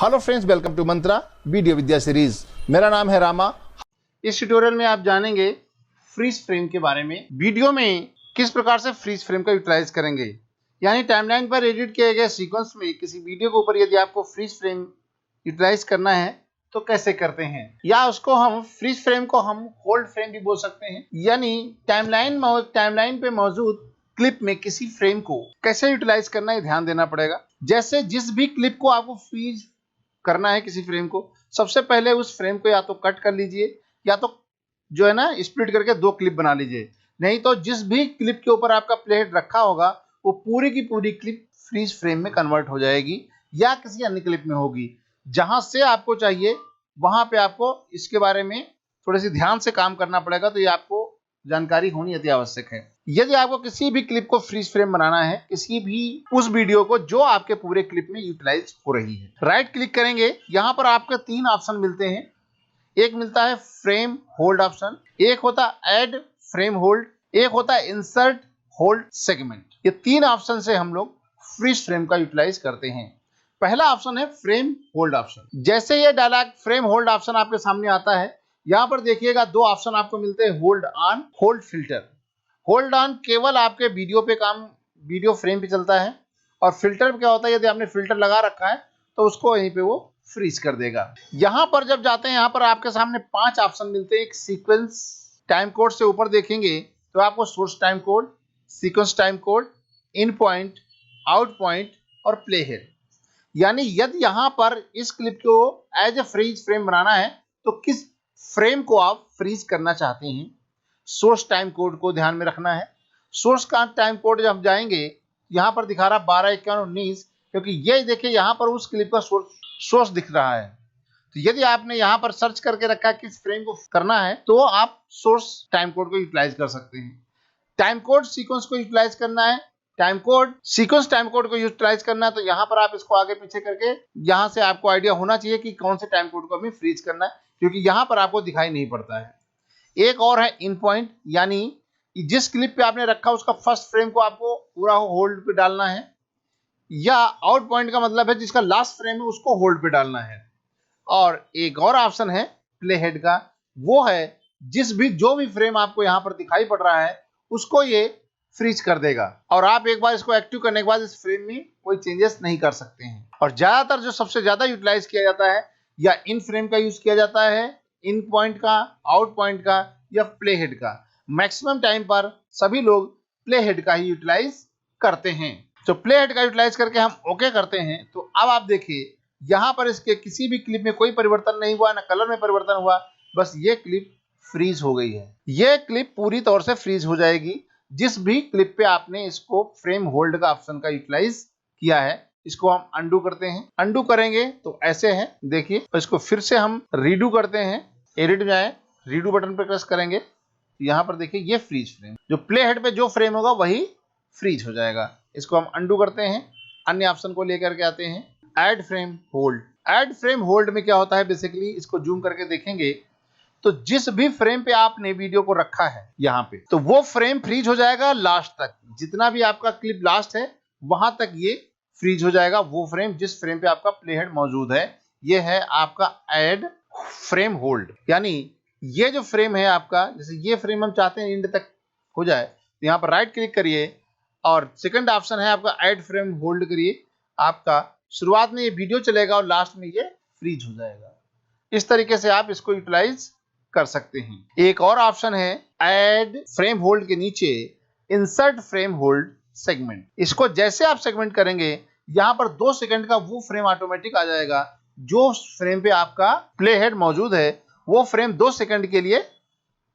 Hello friends, welcome to Mantra video Vidya series. मेरा नाम है रामा। इस ट्यूटोरियल में आप जानेंगे फ्रीज फ्रेम के बारे में। वीडियो में किस प्रकार से फ्रीज फ्रेम का यूटिलाइज करेंगे, यानी टाइमलाइन पर एडिट किए गए सीक्वेंस में किसी वीडियो के ऊपर यदि आपको फ्रीज फ्रेम यूटिलाइज करना है तो कैसे करते हैं, या उसको हम फ्रीज फ्रेम को हम होल्ड फ्रेम भी बोल सकते हैं। यानी टाइमलाइन पे मौजूद क्लिप में किसी फ्रेम को कैसे यूटिलाइज करना है ध्यान देना पड़ेगा। जैसे जिस भी क्लिप को आपको फ्रीज करना है किसी फ्रेम को, सबसे पहले उस फ्रेम को या तो कट कर लीजिए या तो जो है ना स्प्लिट करके दो क्लिप बना लीजिए। नहीं तो जिस भी क्लिप के ऊपर आपका प्लेहेड रखा होगा वो पूरी की पूरी क्लिप फ्रीज फ्रेम में कन्वर्ट हो जाएगी या किसी अन्य क्लिप में होगी। जहां से आपको चाहिए वहां पे आपको इसके बारे में थोड़े से ध्यान से काम करना पड़ेगा, तो ये आपको जानकारी होनी अति आवश्यक है। यदि आपको किसी भी क्लिप को फ्रीज फ्रेम बनाना है, किसी भी उस वीडियो को जो आपके पूरे क्लिप में यूटिलाइज हो रही है, राइट क्लिक करेंगे। यहां पर आपको तीन ऑप्शन मिलते हैं। एक मिलता है फ्रेम होल्ड ऑप्शन, एक होता है ऐड फ्रेम होल्ड, एक होता है इंसर्ट होल्ड सेगमेंट। ये तीन ऑप्शन से हम लोग फ्रीज फ्रेम का यूटिलाइज करते हैं। पहला ऑप्शन है फ्रेम होल्ड ऑप्शन। जैसे ये डायलॉग फ्रेम होल्ड ऑप्शन आपके सामने आता है, यहां पर देखिएगा दो ऑप्शन आपको मिलते हैं, hold on, hold filter. Hold on केवल आपके वीडियो फ्रेम पे चलता है, और फिल्टर क्या होता है, यदि आपने फिल्टर लगा रखा है तो उसको यहीं पे वो फ्रीज कर देगा। यहां पर जब जाते हैं, यहां पर आपके सामने पांच ऑप्शन मिलते हैं। एक सीक्वेंस टाइम कोड से ऊपर देखेंगे तो आपको source time code, sequence time code, in point, out point और प्ले हेड। यानी यदि यहां पर इस क्लिप को एज ए फ्रीज फ्रेम बनाना है तो किस फ्रेम को आप फ्रीज करना चाहते हैं, सोर्स टाइम कोड को ध्यान में रखना है। सोर्स का टाइम कोड जब हम जाएंगे, यहां पर दिखा रहा 12/51/19, क्योंकि ये देखिए यहां पर उस क्लिप का सोर्स दिख रहा है। तो यदि आपने यहां पर सर्च करके रखा है किस फ्रेम को करना है तो आप सोर्स टाइम कोड को यूटिलाइज कर सकते हैं। टाइम कोड सीक्वेंस को यूटिलाइज करना है, time code sequence time code को यूटिलाइज करना है, तो यहां पर आप इसको आगे पीछे करके यहां से आपको आइडिया होना चाहिए कि कौन से टाइम कोड को हमें फ्रीज करना है, क्योंकि यहां पर आपको दिखाई नहीं पड़ता है। एक और है इन पॉइंट, यानी जिस क्लिप पे आपने रखा उसका फर्स्ट फ्रेम को आपको पूरा होल्ड पे डालना है, या आउट पॉइंट का मतलब है जिसका लास्ट फ्रेम है उसको होल्ड पे डालना है। और एक और ऑप्शन है प्ले हेड का, वो है जो भी फ्रेम आपको यहां पर दिखाई पड़ रहा है उसको ये फ्रीज कर देगा, और आप एक बार इसको एक्टिव करने के बाद इस फ्रेम में कोई चेंजेस नहीं कर सकते हैं। और ज्यादातर जो सबसे ज्यादा यूटिलाइज किया जाता है या इन फ्रेम का यूज किया जाता है, इन पॉइंट का, आउट पॉइंट का या प्ले हेड का। मैक्सिमम टाइम पर सभी लोग प्ले हेड का ही यूटिलाइज करते हैं। तो प्ले हेड का यूटिलाइज करके हम ओके करते हैं। तो अब आप देखिए यहां पर इसके किसी भी क्लिप में कोई परिवर्तन नहीं हुआ, ना कलर में परिवर्तन हुआ, बस ये क्लिप फ्रीज हो गई है। ये क्लिप पूरी तौर से फ्रीज हो जाएगी जिस भी क्लिप पे आपने इसको फ्रेम होल्ड का ऑप्शन का यूटिलाइज किया है। इसको हम अंडू करते हैं। अंडू करेंगे तो ऐसे है, देखिए। तो इसको फिर से हम रीडू करते हैं। एडिट में जाए, रीडू बटन पर प्रेस करेंगे, यहां पर देखिए ये फ्रीज फ्रेम, जो प्ले हेड पे जो फ्रेम होगा वही फ्रीज हो जाएगा। इसको हम अंडू करते हैं, अन्य ऑप्शन को लेकर के आते हैं, add frame hold. Add frame hold में क्या होता है, बेसिकली इसको जूम करके देखेंगे तो जिस भी फ्रेम पे आपने वीडियो को रखा है यहां पे, तो वो फ्रेम फ्रीज हो जाएगा लास्ट तक। जितना भी आपका क्लिप लास्ट है वहां तक ये फ्रीज हो जाएगा, वो फ्रेम जिस फ्रेम पे आपका प्ले हेड मौजूद है। ये है आपका ऐड फ्रेम होल्ड। यानी ये जो फ्रेम है आपका, जैसे ये फ्रेम हम चाहते हैं एंड तक हो जाए, तो यहाँ पर राइट क्लिक करिए और सेकंड ऑप्शन है आपका ऐड फ्रेम होल्ड करिए। आपका शुरुआत में ये वीडियो चलेगा और लास्ट में ये फ्रीज हो जाएगा। इस तरीके से आप इसको यूटिलाइज कर सकते हैं। एक और ऑप्शन है ऐड फ्रेम होल्ड के नीचे इंसर्ट फ्रेम होल्ड सेगमेंट। इसको जैसे आप सेगमेंट करेंगे, यहां पर 2 सेकंड का वो फ्रेम ऑटोमेटिक आ जाएगा जो फ्रेम पे आपका प्ले हेड मौजूद है। वो फ्रेम 2 सेकंड के लिए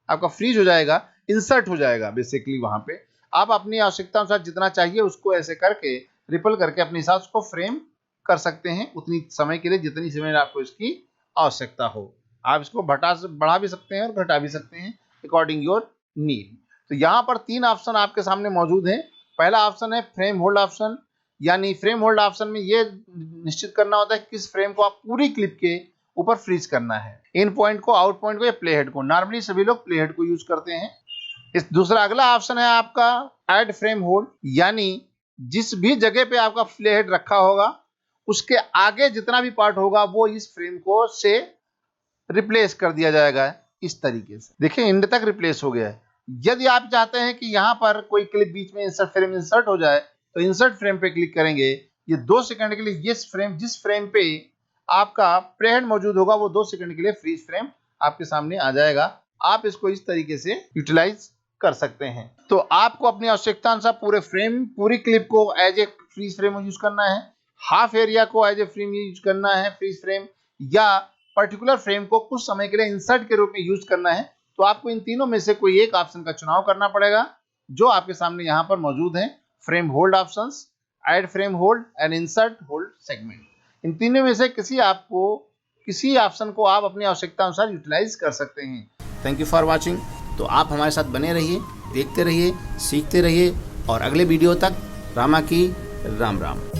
आपका फ्रीज हो जाएगा, इंसर्ट हो जाएगा। बेसिकली वहां पे आप अपनी आवश्यकता अनुसार जितना चाहिए उसको ऐसे करके रिपल करके अपने हिसाब से फ्रेम कर सकते हैं, उतनी समय के लिए जितनी समय आपको इसकी आवश्यकता हो। आप इसको बढ़ा भी सकते हैं और घटा भी सकते हैं अकॉर्डिंग योर नीड। तो यहाँ पर 3 ऑप्शन आपके सामने मौजूद हैं। पहला ऑप्शन है फ्रेम होल्ड ऑप्शन, यानी फ्रेम होल्ड ऑप्शन में ये निश्चित करना होता है कि किस फ्रेम को आप पूरी क्लिप के ऊपर फ्रीज करना है, इन पॉइंट को, आउट पॉइंट को या प्ले हेड को। नॉर्मली सभी लोग प्ले हेड को यूज करते हैं। इस दूसरा अगला ऑप्शन है आपका ऐड फ्रेम होल्ड, यानी जिस भी जगह पे आपका प्ले हेड रखा होगा उसके आगे जितना भी पार्ट होगा वो इस फ्रेम को से रिप्लेस कर दिया जाएगा। इस तरीके से देखिए एंड तक रिप्लेस हो गया है। यदि आप चाहते हैं कि यहां पर कोई क्लिप बीच में इंसर्ट फ्रेम इंसर्ट हो जाए तो इंसर्ट फ्रेम पे क्लिक करेंगे। ये 2 सेकंड के लिए जिस फ्रेम पे आपका प्रेहेड मौजूद होगा वो 2 सेकंड के लिए फ्रीज फ्रेम आपके सामने आ जाएगा। आप इसको इस तरीके से यूटिलाइज कर सकते हैं। तो आपको अपनी आवश्यकता अनुसार पूरी क्लिप को as a freeze frame use करना है, हाफ एरिया को एज ए फ्रेम यूज करना है फ्रीज फ्रेम, या पर्टिकुलर फ्रेम को कुछ समय के लिए इंसर्ट के रूप में यूज करना है। तो आपको इन तीनों में से कोई एक ऑप्शन का चुनाव करना पड़ेगा जो आपके सामने यहाँ पर मौजूद है। Frame hold options, add frame hold and insert hold segment. इन तीनों में से किसी ऑप्शन को आप अपनी आवश्यकता अनुसार यूटिलाइज कर सकते हैं। Thank you for watching. तो आप हमारे साथ बने रहिए, देखते रहिए, सीखते रहिए और अगले वीडियो तक रामा की राम राम।